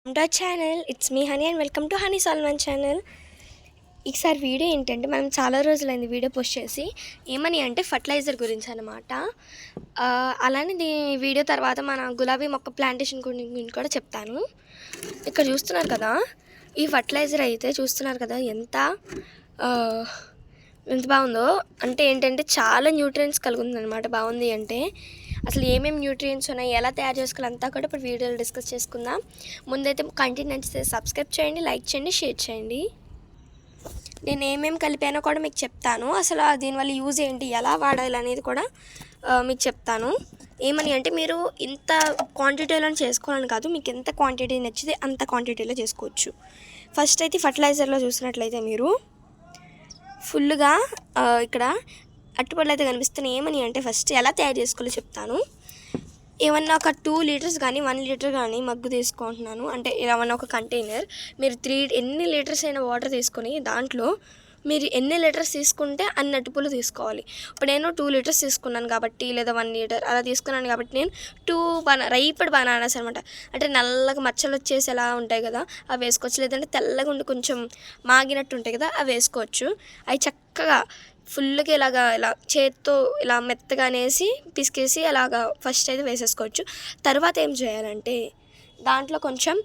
To our channel. It's me honey and welcome to honey Salman channel. ఈసారి video ఏంటంటే మనం చాలా రోజులైంది వీడియో పోస్ట్ చేసి. ఏమని అంటే ఫర్టిలైజర్ గురించి అనమాట. అలానే వీడియో తర్వాత మన గులాబీ మొక్క ప్లాంటేషన్ గురించి కూడా చెప్తాను. ఇక్కడ చూస్తున్నారు కదా, ఈ ఫర్టిలైజర్ అయితే చూస్తున్నారు కదా ఎంత బాగుందో. అంటే ఏంటంటే చాలా న్యూట్రియంట్స్ కలుగుతుంది అనమాట. బాగుంది అంటే అసలు ఏమేమి న్యూట్రియంట్స్ ఉన్నాయి, ఎలా తయారు చేసుకోవాలి అంతా కూడా ఇప్పుడు వీడియోలో డిస్కస్ చేసుకుందాం. ముందైతే కంటెంట్ నచ్చితే సబ్స్క్రైబ్ చేయండి, లైక్ చేయండి, షేర్ చేయండి. నేను ఏమేమి కలిపానో కూడా మీకు చెప్తాను. అసలు దీనివల్ల యూజ్ ఏంటి, ఎలా వాడాలి అనేది కూడా మీకు చెప్తాను. ఏమని అంటే మీరు ఇంత క్వాంటిటీలో చేసుకోవాలని కాదు, మీకు ఎంత క్వాంటిటీ నచ్చితే అంత క్వాంటిటీలో చేసుకోవచ్చు. ఫస్ట్ అయితే ఫర్టిలైజర్లో చూసినట్లయితే మీరు ఫుల్గా ఇక్కడ అట్టుపళ్ళు అయితే కనిపిస్తున్నాయి. ఏమని అంటే ఫస్ట్ ఎలా తయారు చేసుకోవాలో చెప్తాను. ఏమన్నా ఒక 2 లీటర్స్ కానీ 1 లీటర్ కానీ మగ్గు తీసుకుంటున్నాను. అంటే ఏమన్నా ఒక కంటైనర్ మీరు ఎన్ని లీటర్స్ అయినా వాటర్ తీసుకొని దాంట్లో మీరు ఎన్ని లీటర్స్ తీసుకుంటే అన్ని అట్టుపళ్ళు తీసుకోవాలి. ఇప్పుడు నేను 2 లీటర్స్ తీసుకున్నాను కాబట్టి, లేదా 1 లీటర్ అలా తీసుకున్నాను కాబట్టి నేను 2 రైపడ్ బనానాస్ అనమాట. అంటే నల్లగా మచ్చలు వచ్చేసి ఎలా ఉంటాయి కదా అవి వేసుకోవచ్చు. లేదంటే తెల్లగా ఉండి కొంచెం మాగినట్టు ఉంటాయి కదా అవి వేసుకోవచ్చు. అవి చక్కగా ఫుల్గా ఇలా చేత్తో ఇలా మెత్తగా అనేసి పిసికేసి అలాగా ఫస్ట్ అయితే వేసేసుకోవచ్చు. తర్వాత ఏం చేయాలంటే దాంట్లో కొంచెం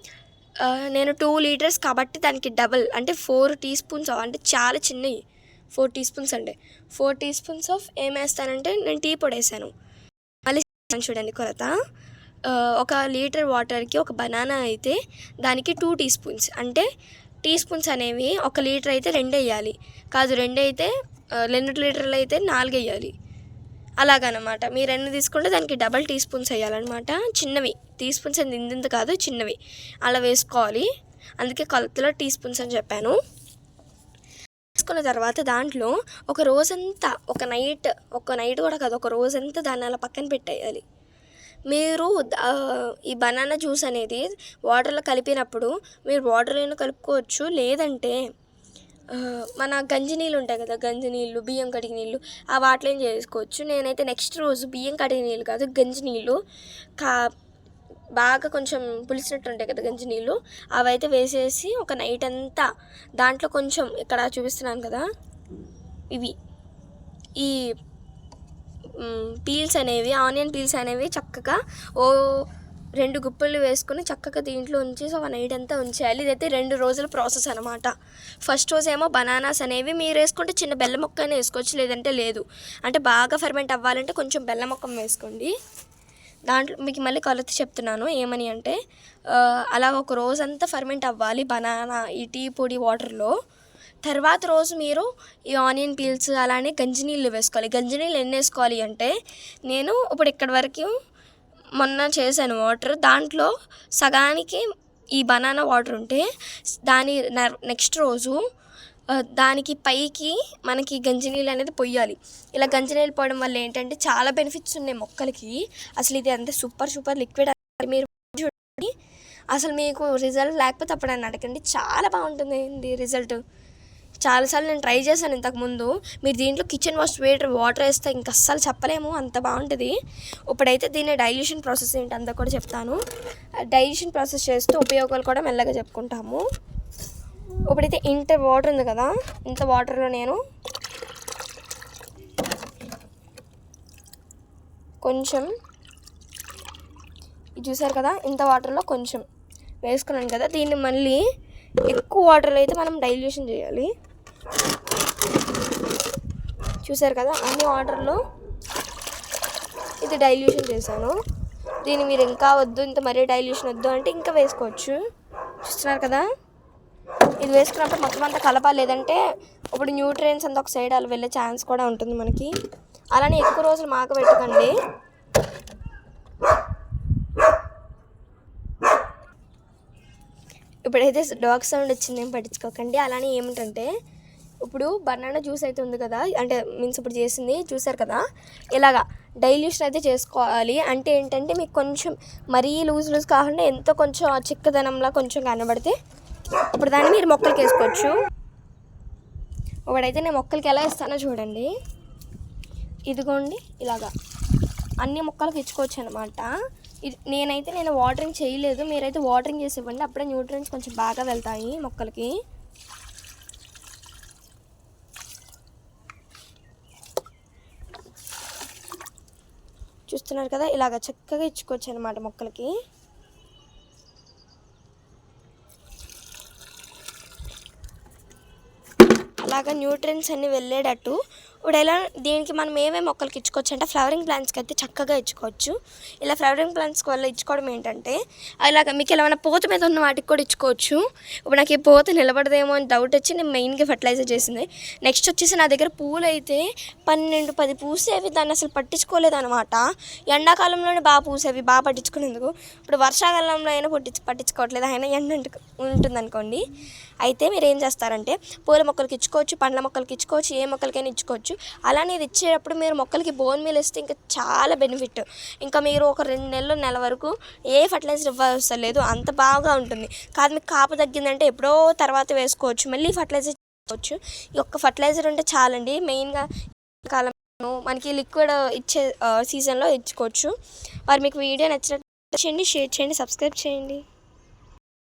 నేను 2 లీటర్స్ కాబట్టి దానికి డబల్ అంటే 4 టీ స్పూన్స్, అంటే చాలా చిన్నవి 4 టీ స్పూన్స్ అంటే 4 టీ స్పూన్స్ ఆఫ్ ఏం వేస్తానంటే నేను టీ పొడి వేసాను. మళ్ళీ చూడండి కొలత. 1 లీటర్ వాటర్కి ఒక బనానా అయితే దానికి 2 టీ స్పూన్స్, అంటే టీ స్పూన్స్ అనేవి 1 లీటర్ అయితే 2 వేయాలి, కాదు 2 అయితే 2 లీటర్లు అయితే 4 వేయాలి. అలాగనమాట. మీరు ఎన్ని తీసుకుంటే దానికి డబల్ టీ స్పూన్స్ వేయాలన్నమాట. చిన్నవి టీ స్పూన్స్ అని ఇంత కాదు, చిన్నవి అలా వేసుకోవాలి. అందుకే కొలతలో టీ స్పూన్స్ అని చెప్పాను. వేసుకున్న తర్వాత దాంట్లో ఒక రోజంతా ఒక నైట్ కూడా కాదు, ఒక రోజంతా దాన్ని అలా పక్కన పెట్టేయాలి. మీరు ఈ బనానా జ్యూస్ అనేది వాటర్లో కలిపినప్పుడు మీరు వాటర్లో కలుపుకోవచ్చు, లేదంటే మన గంజి నీళ్ళు ఉంటాయి కదా, గంజి నీళ్ళు, బియ్యం కడిగి నీళ్ళు, ఆ వాటిలో ఏం చేసుకోవచ్చు. నేనైతే నెక్స్ట్ రోజు బియ్యం కడిగి నీళ్ళు కాదు, గంజి నీళ్ళు బాగా కొంచెం పులిసినట్టు ఉంటాయి కదా గంజి నీళ్ళు, అవైతే వేసేసి ఒక నైట్ అంతా దాంట్లో కొంచెం ఇక్కడ చూపిస్తున్నాను కదా ఇవి ఈ పీల్స్ అనేవి, ఆనియన్ పీల్స్ అనేవి చక్కగా 2 గుప్పలు వేసుకొని చక్కగా దీంట్లో ఉంచేసి ఒక నైట్ అంతా ఉంచేయాలి. ఇదైతే 2 రోజుల ప్రాసెస్ అనమాట. ఫస్ట్ రోజు ఏమో బనానాస్ అనేవి మీరు వేసుకుంటే చిన్న బెల్లం మొక్కనే వేసుకోవచ్చు, లేదంటే లేదు. అంటే బాగా ఫర్మెంట్ అవ్వాలంటే కొంచెం బెల్లం మొక్క వేసుకోండి. దాంట్లో మీకు మళ్ళీ కొలత చెప్తున్నాను. ఏమని అంటే అలా ఒక రోజంతా ఫర్మెంట్ అవ్వాలి బనానా ఈ టీ పొడి వాటర్లో. తర్వాత రోజు మీరు ఈ ఆనియన్ పీల్స్ అలానే గంజినీళ్ళు వేసుకోవాలి. గంజినీళ్ళు ఎన్ని వేసుకోవాలి అంటే నేను ఇప్పుడు ఇక్కడి వరకు మొన్న చేశాను వాటర్, దాంట్లో సగానికి ఈ బనానా వాటర్ ఉంటే దాని నెక్స్ట్ రోజు దానికి పైకి మనకి గంజినీళ్ళు అనేది పొయ్యాలి. ఇలా గంజినీళ్ళు పోయడం వల్ల ఏంటంటే చాలా బెనిఫిట్స్ ఉన్నాయి మొక్కలకి. అసలు ఇది అంతే సూపర్ లిక్విడ్. మీరు చూడండి, అసలు మీకు రిజల్ట్ లేకపోతే అప్పుడు అని అడగండి, చాలా బాగుంటుంది రిజల్ట్. చాలాసార్లు నేను ట్రై చేశాను ఇంతకుముందు. మీరు దీంట్లో కిచెన్ వాటర్ వేస్తే ఇంక అస్సలు చెప్పలేము, అంత బాగుంటుంది. ఇప్పుడైతే దీన్ని డైల్యూషన్ ప్రాసెస్ ఏంటి అంతా కూడా చెప్తాను. డైల్యూషన్ ప్రాసెస్ చేస్తూ ఉపయోగాలు కూడా మెల్లగా చెప్పుకుంటాము. ఇప్పుడైతే ఇంత వాటర్ ఉంది కదా, ఇంత వాటర్లో నేను కొంచెం ఇది చూసారు కదా, ఇంత వాటర్లో కొంచెం వేసుకున్నాను కదా, దీన్ని మళ్ళీ ఎక్కువ వాటర్లో అయితే మనం డైల్యూషన్ చేయాలి. చూసారు కదా, అన్ని వాటర్లో ఇది డైల్యూషన్ చేశాను. దీన్ని మీరు ఇంకా వద్దు, ఇంత మరీ డైల్యూషన్ వద్దు అంటే ఇంకా వేసుకోవచ్చు. చూస్తున్నారు కదా, ఇది వేసుకున్నప్పుడు మొత్తం అంతా కలపాలి, లేదంటే ఇప్పుడు న్యూట్రియంట్స్ అంతా ఒక సైడ్ అలా వెళ్ళే ఛాన్స్ కూడా ఉంటుంది మనకి. అలానే ఎక్కువ రోజులు మాకబెట్టకండి. ఇప్పుడైతే డాగ్ సౌండ్ వచ్చింది, ఏం పట్టించుకోకండి. అలానే ఏమిటంటే ఇప్పుడు బనానా జ్యూస్ అయితే ఉంది కదా, అంటే మీన్స్ ఇప్పుడు చేసింది చూసారు కదా, ఇలాగా డైల్యూషన్ అయితే చేసుకోవాలి. అంటే ఏంటంటే మీకు కొంచెం మరీ లూజ్ కాకుండా ఎంతో కొంచెం చిక్కదనంలా కొంచెం కనబడితే ఇప్పుడు దాన్ని మీరు మొక్కలకి వేసుకోవచ్చు. ఇప్పుడైతే నేను మొక్కలకి ఎలా ఇస్తానో చూడండి. ఇదిగోండి, ఇలాగా అన్ని మొక్కలకి ఇచ్చుకోవచ్చు అనమాట. నేను వాటరింగ్ చేయలేదు, మీరైతే వాటరింగ్ చేసి ఇవ్వండి, అప్పుడే న్యూట్రియన్స్ కొంచెం బాగా వెళ్తాయి మొక్కలకి. చూస్తున్నారు కదా, ఇలాగ చక్కగా ఇచ్చుకోవచ్చు అనమాట మొక్కలకి. అలాగా న్యూట్రియన్స్ అన్నీ వెళ్ళేటట్టు. ఇప్పుడు ఎలా దీనికి మనం ఏమేమి మొక్కలకి ఇచ్చుకోవచ్చు అంటే ఫ్లవరింగ్ ప్లాంట్స్కి అయితే చక్కగా ఇచ్చుకోవచ్చు. ఇలా ఫ్లవరింగ్ ప్లాంట్స్ వల్ల ఇచ్చుకోవడం ఏంటంటే అలాగ మీకు ఏమైనా పూత మీద ఉన్న వాటికి కూడా ఇచ్చుకోవచ్చు. ఇప్పుడు నాకు ఈ పూత నిలబడదేమో అని డౌట్ వచ్చి నేను మెయిన్గా ఫర్టిలైజర్ చేసింది. నెక్స్ట్ వచ్చేసి నా దగ్గర పూలు అయితే 12-10 పూసేవి, దాన్ని అసలు పట్టించుకోలేదు అనమాట. ఎండాకాలంలోనే బాగా పూసేవి, బాగా పట్టించుకునేందుకు. ఇప్పుడు వర్షాకాలంలో అయినా పట్టించుకోవట్లేదు, అయినా ఎండ ఉంటుందనుకోండి. అయితే మీరు ఏం చేస్తారంటే పూల మొక్కలకి ఇచ్చుకోవచ్చు, పండ్ల మొక్కలకి ఇచ్చుకోవచ్చు, ఏ మొక్కలకైనా ఇచ్చుకోవచ్చు. అలానే ఇది ఇచ్చేటప్పుడు మీరు మొక్కలకి బోన్ మీల్ ఇస్తే ఇంకా చాలా బెనిఫిట్. ఇంకా మీరు ఒక 2 నెలలు, నెల వరకు ఏ ఫర్టిలైజర్ ఇవ్వాల్సిన లేదు, అంత బాగా ఉంటుంది. కాదు మీకు కాపు తగ్గిందంటే ఎప్పుడో తర్వాత వేసుకోవచ్చు, మళ్ళీ ఫర్టిలైజర్ చేసుకోవచ్చు. ఈ ఒక్క ఫర్టిలైజర్ ఉంటే చాలండి. మెయిన్గా కాలం మనకి లిక్విడ్ ఇచ్చే సీజన్లో ఇచ్చుకోవచ్చు. మరి మీకు వీడియో నచ్చినట్టు చేయండి, షేర్ చేయండి, సబ్స్క్రైబ్ చేయండి.